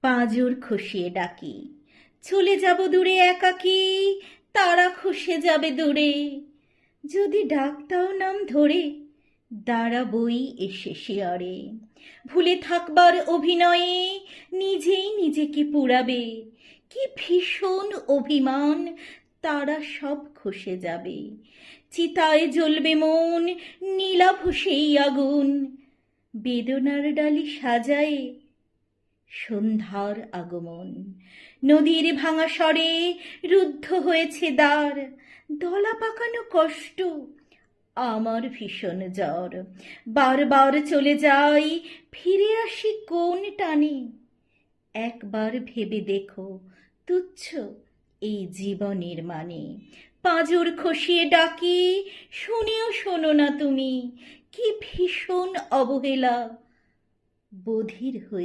পাঁজর খসিয়ে ডাকি, চলে যাব দূরে একাকী, তারা খসে যাবে দূরে। যদি ডাকতাও নাম ধরে, দাঁড়াবই এসে শিয়রে। ভুলে থাকবার অভিনয়ে নিজেই নিজেকে পুড়াবে। কি ভীষণ অভিমান, তারা সব খসে যাবে। চিতায় জ্বলবে মন, নীলাভ সেই আগুন। বেদনার ডালি সাজায়ে সন্ধ্যার আগমন। নদীর ভাঙা স্বরে রুদ্ধ হয়েছে দ্বার। দলা পাকানো কষ্ট, আমার ভীষণ জ্বর। বারবার চলে যাই, ফিরে আসি কোন টানে। একবার ভেবে দেখো, তুচ্ছ এই জীবনের মানে। পাঁজর খসিয়ে ডাকি, শুনেও শোনো না তুমি। কি ভীষণ অবহেলা, বধির হয়ে